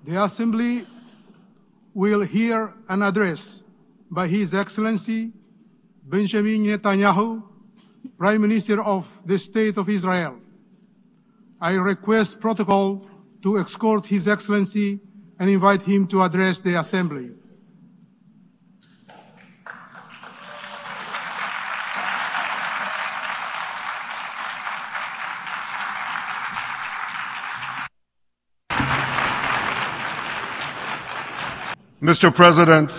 The Assembly will hear an address by His Excellency Benjamin Netanyahu, Prime Minister of the State of Israel. I request protocol to escort His Excellency and invite him to address the Assembly. Mr. President,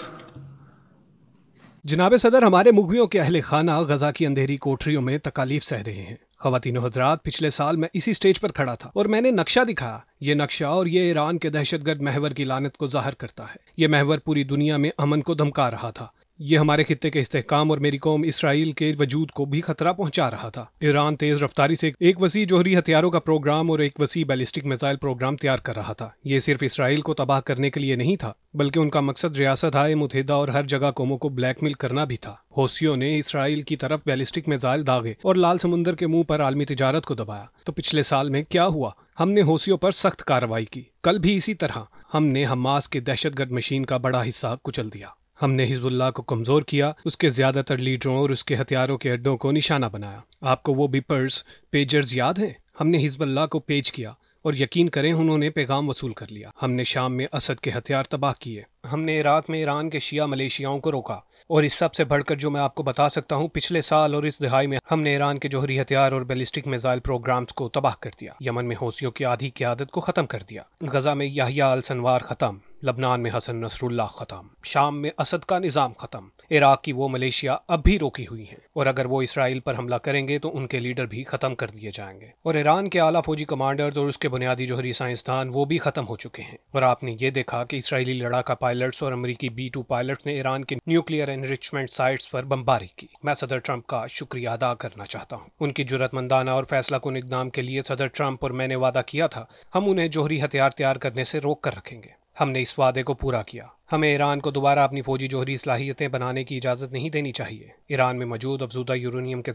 जनाब सदर, हमारे मुग़ियों के अहले खाना गजा की अंधेरी कोठरियों में तकालीफ सह रहे हैं। ख़वातीनो हज़रात, पिछले साल मैं इसी स्टेज पर खड़ा था और मैंने नक्शा दिखाया। ये नक्शा और ये ईरान के दहशतगर्द महवर की लानत को ज़ाहिर करता है। ये महवर पूरी दुनिया में अमन को धमका रहा था। ये हमारे खित्ते के इस्तेहकाम और मेरी कौम इसराइल के वजूद को भी खतरा पहुंचा रहा था। ईरान तेज रफ्तारी से एक वसी जोहरी हथियारों का प्रोग्राम और एक वसी बैलिस्टिक मिसाइल प्रोग्राम तैयार कर रहा था। ये सिर्फ इसराइल को तबाह करने के लिए नहीं था, बल्कि उनका मकसद रियासत-ए मुत्तहिदा और हर जगह कौमों को ब्लैकमेल करना भी था। हौसियों ने इसराइल की तरफ बैलिस्टिक मिसाइल दागे और लाल समुंदर के मुंह पर आलमी तिजारत को दबाया। तो पिछले साल में क्या हुआ? हमने हौसियों पर सख्त कार्रवाई की। कल भी इसी तरह हमने हमास के दहशतगर्द मशीन का बड़ा हिस्सा कुचल दिया। हमने हिजबुल्लाह को कमज़ोर किया, उसके ज़्यादातर लीडरों और उसके हथियारों के अड्डों को निशाना बनाया। आपको वो बिपर्स, पेजर्स याद हैं? हमने हिजबुल्लाह को पेज किया और यकीन करें उन्होंने पैगाम वसूल कर लिया। हमने शाम में असद के हथियार तबाह किए। हमने इराक में ईरान के शिया मलेशियाओं को रोका। और इस सब से बढ़कर जो मैं आपको बता सकता हूँ, पिछले साल और इस दिहाई में हमने ईरान के जोहरी हथियार और बैलिस्टिक मिसाइल प्रोग्राम्स को तबाह कर दिया। यमन में हौसियों की आधी क़यादत को ख़त्म कर दिया। गजा में याहिया अल सनवार ख़त्म, लबनान में हसन नसरुल्लाह ख़त्म, शाम में असद का निज़ाम ख़त्म। इराक की वो मलेशिया अब भी रोकी हुई हैं और अगर वो इसराइल पर हमला करेंगे तो उनके लीडर भी ख़त्म कर दिए जाएंगे। और ईरान के आला फौजी कमांडर्स और उसके बुनियादी जोहरी साइंसदान वो भी ख़त्म हो चुके हैं। और आपने ये देखा कि इसराइली लड़ाका पायलट्स और अमरीकी B-2 पायलट्स ने ईरान के न्यूक्लियर एनरिचमेंट साइट्स पर बमबारी की। मैं सदर ट्रंप का शुक्रिया अदा करना चाहता हूँ। उनकी जुर्रतमंदाना और फैसला कुन इक़दाम के लिए सदर ट्रंप और मैंने वादा किया था, हम उन्हें जोहरी हथियार तैयार करने से रोक कर रखेंगे। हमने इस वादे को पूरा किया। हमें ईरान को दोबारा अपनी फौजी जोहरी सलाहियतें बनाने की इजाज़त नहीं देनी चाहिए। ईरान में मौजूद अफजूदा यूरेनियम के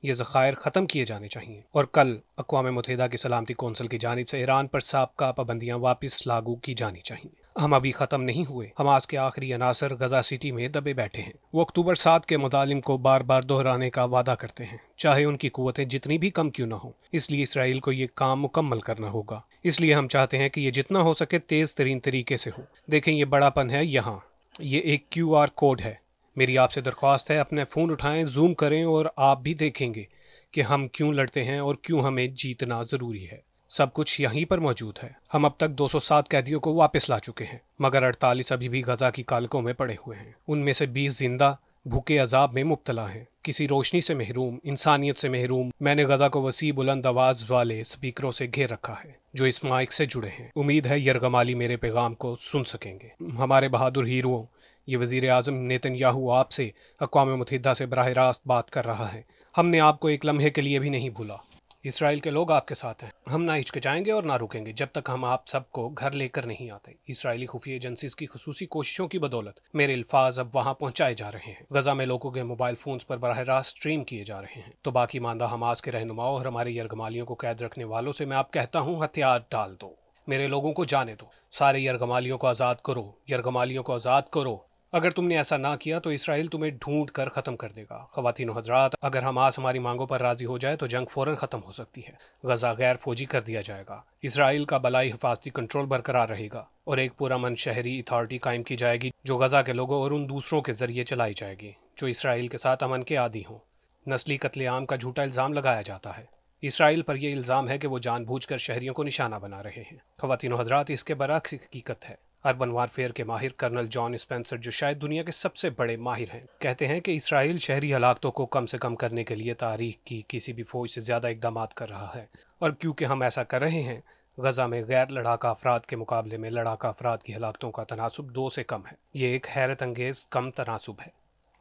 ये ज़खायर ख़त्म किए जाने चाहिए। और कल अक़वाम मुत्तहिदा की सलामती कौंसिल की जानिब से ईरान पर साबका पाबंदियाँ वापस लागू की जानी चाहिए। हम अभी ख़त्म नहीं हुए। हमास के आखिरी अनासर गजा सिटी में दबे बैठे हैं। वो अक्टूबर 7 के मुतालिम को बार बार दोहराने का वादा करते हैं, चाहे उनकी कुव्वतें जितनी भी कम क्यों न हो। इसलिए इसराइल को ये काम मुकम्मल करना होगा। इसलिए हम चाहते हैं कि ये जितना हो सके तेज़ तरीन तरीके से हो। देखें, ये बड़ापन है यहाँ। ये एक QR कोड है। मेरी आपसे दरख्वास्त है, अपने फ़ोन उठाएं, जूम करें और आप भी देखेंगे कि हम क्यों लड़ते हैं और क्यों हमें जीतना ज़रूरी है। सब कुछ यहीं पर मौजूद है। हम अब तक 207 कैदियों को वापस ला चुके हैं, मगर 48 अभी भी गजा की कालकों में पड़े हुए हैं। उनमें से 20 जिंदा भूखे अजाब में मुब्तला हैं, किसी रोशनी से महरूम, इंसानियत से महरूम। मैंने गजा को वसी बुलंद आवाज वाले स्पीकरों से घेर रखा है जो इस माइक से जुड़े हैं। उम्मीद है यरगमाली मेरे पैगाम को सुन सकेंगे। हमारे बहादुर हीरों, ये वज़ीर आज़म नेतन्याहू आपसे अक़वाम मुत्तहिदा से बराह रास्त बात कर रहा है। हमने आपको एक लम्हे के लिए भी नहीं भूला। इसराइल के लोग आपके साथ हैं। हम ना हिचकिचाएंगे और ना रुकेंगे जब तक हम आप सबको घर लेकर नहीं आते। इसराइली खुफिया एजेंसीज की खुसूसी कोशिशों की बदौलत मेरे अल्फाज अब वहाँ पहुँचाए जा रहे हैं। गजा में लोगों के मोबाइल फोन्स पर बराह रास्त स्ट्रीम किए जा रहे हैं। तो बाकी मानदा हमास के रहनुमाओं और हमारे यरगमालियों को कैद रखने वालों से मैं आप कहता हूँ, हथियार डाल दो, मेरे लोगों को जाने दो। सारे यरगमालियों को आज़ाद करो, यरगमालियों को आज़ाद करो। अगर तुमने ऐसा ना किया तो इसराइल तुम्हें ढूंढ कर ख़त्म कर देगा। ख़वातीनो हज़रात, अगर हमास हमारी मांगों पर राज़ी हो जाए तो जंग फ़ौरन ख़त्म हो सकती है। गजा गैर फौजी कर दिया जाएगा। इसराइल का बलाई हिफाजती कंट्रोल बरकरार रहेगा और एक पुरअमन शहरी अथॉरिटी कायम की जाएगी जो गजा के लोगों और उन दूसरों के ज़रिए चलाई जाएगी जो इसराइल के साथ अमन के आदी हों। नस्ली कत्लेआम का झूठा इल्ज़ाम लगाया जाता है। इसराइल पर यह इल्ज़ाम है कि वो जानबूझकर शहरियों को निशाना बना रहे हैं। ख़वातीनो हज़रात, इसके बरअक्स हकीकत है। अर्बन वारफेयर के माहिर कर्नल जॉन स्पेंसर, जो शायद दुनिया के सबसे बड़े माहिर हैं, कहते हैं कि इसराइल शहरी हलाकतों को कम से कम करने के लिए तारीख की किसी भी फौज से ज़्यादा इकदाम कर रहा है। और क्योंकि हम ऐसा कर रहे हैं, गजा में गैर लड़ाका अफराद के मुकाबले में लड़ाका अफराद की हलाकतों का तनासुब 2 से कम है। ये एक हैरत अंगेज़ कम तनासुब है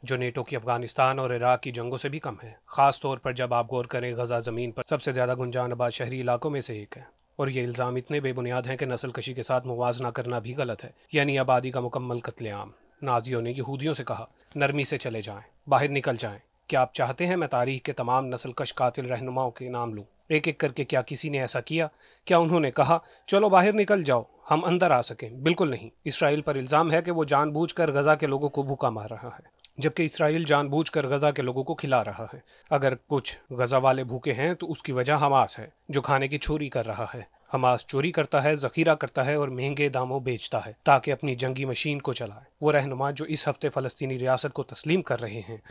जो नेटो की अफगानिस्तान और इराक की जंगों से भी कम है। ख़ास तौर पर जब आप गौर करें, गजा ज़मीन पर सबसे ज़्यादा गुंजान आबाद शहरी इलाकों में से एक है। और ये इल्ज़ाम इतने बेबुनियाद हैं कि नस्ल कशी के साथ मुवाजना करना भी गलत है, यानी आबादी का मुकम्मल कत्लेआम। नाजियों ने यहूदियों से कहा, नरमी से चले जाएं, बाहर निकल जाएं। क्या आप चाहते हैं मैं तारीख के तमाम नस्लकश कातिल रहनुमाओं के नाम लूं? एक एक करके क्या किसी ने ऐसा किया? क्या उन्होंने कहा चलो बाहर निकल जाओ, हम अंदर आ सकें? बिल्कुल नहीं। इसराइल पर इल्ज़ाम है कि वो जानबूझकर गजा के लोगों को भूखा मार रहा है, जबकि इसराइल जानबूझकर गजा के लोगों को खिला रहा है। अगर कुछ गजा वाले भूखे हैं तो उसकी वजह हमास है, जो खाने की चोरी कर रहा है। हमास चोरी करता है, जखीरा करता है और महंगे दामों बेचता है ताकि अपनी जंगी मशीन को चलाए। वो रहनुमा जो इस हफ्ते फ़लस्तीनी रियासत को तस्लीम कर रहे हैं,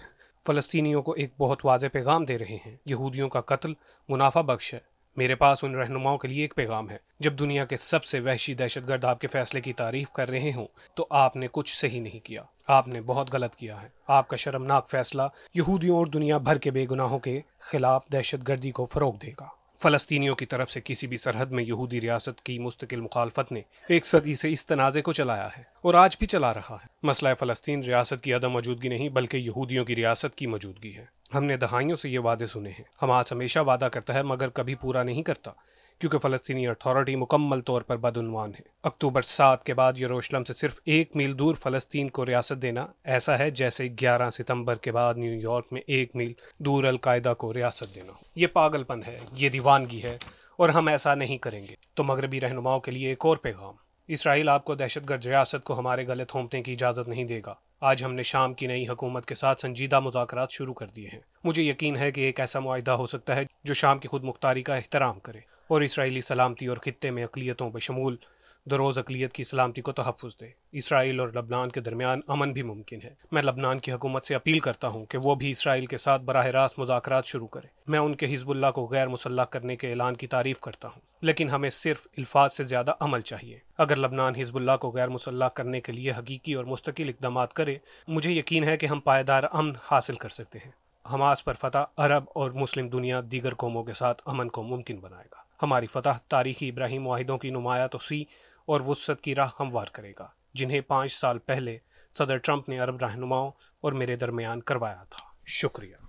फ़लस्तीनियों को एक बहुत वाज़ेह पैगाम दे रहे हैं। यहूदियों का कत्ल मुनाफा बख्श है। मेरे पास उन रहनुमाओं के लिए एक पैगाम है। जब दुनिया के सबसे वहशी दहशतगर्द आपके फैसले की तारीफ कर रहे हों तो आपने कुछ सही नहीं किया, आपने बहुत गलत किया है। आपका शर्मनाक फैसला यहूदियों और दुनिया भर के बेगुनाहों के खिलाफ दहशतगर्दी को फ़रोग देगा। फ़लस्तीनियों की तरफ से किसी भी सरहद में यहूदी रियासत की मुस्तकिल मुखालफत ने एक सदी से इस तनाज़े को चलाया है और आज भी चला रहा है। मसला फ़लस्तीन रियासत की अदम मौजूदगी नहीं बल्कि यहूदियों की रियासत की मौजूदगी है। हमने दहाइयों से ये वादे सुने हैं। हमास हमेशा वादा करता है मगर कभी पूरा नहीं करता, क्योंकि फ़लस्तीनी अथॉरिटी मुकम्मल तौर पर बदउनवान है। अक्टूबर 7 के बाद यरूशलेम से सिर्फ 1 मील दूर फ़लस्तीन को रियासत देना ऐसा है जैसे 11 सितंबर के बाद न्यूयॉर्क में 1 मील दूर अलकायदा को रियासत देना हो। ये पागलपन है, ये दीवानगी है और हम ऐसा नहीं करेंगे। तो मगरबी रहनुमाओं के लिए एक और पैगाम, इसराइल आपको दहशतगर्द रियासत को हमारे गले थोपने की इजाज़त नहीं देगा। आज हमने शाम की नई हुकूमत के साथ संजीदा मुज़ाकरात शुरू कर दिए हैं। मुझे यकीन है कि एक ऐसा मुआहिदा हो सकता है जो शाम की खुद मुख्तारी का एहतराम करे और इसराइली सलामती और खित्ते में अक़लियतों बशमूल दरोज़ अक़लियत की सलामती को तहफ़्फ़ुज़ दे। इसराइल और लबनान के दरमियान अमन भी मुमकिन है। मैं लबनान की हुकूमत से अपील करता हूँ कि वो भी इसराइल के साथ बराह रास्त मुज़ाकरात शुरू करे। मैं उनके हिज़्बुल्लाह को गैर मुसल्लह करने के ऐलान की तारीफ़ करता हूँ, लेकिन हमें सिर्फ अल्फाज से ज़्यादा अमल चाहिए। अगर लबनान हिज़्बुल्लाह को गैर मुसल्लह करने के लिए हकीकी और मुस्तकिल इक़दामात करे, मुझे यकीन है कि हम पायदार अमन हासिल कर सकते हैं। हमास पर फतह अरब और मुस्लिम दुनिया दीगर कौमों के साथ अमन को मुमकिन बनाएगा। हमारी फतह तारीखी इब्राहिम मुआहिदों की नुमाया तोसी और वुसअत की राह हमवार करेगा, जिन्हें 5 साल पहले सदर ट्रंप ने अरब रहनुमाओं और मेरे दरमियान करवाया था। शुक्रिया।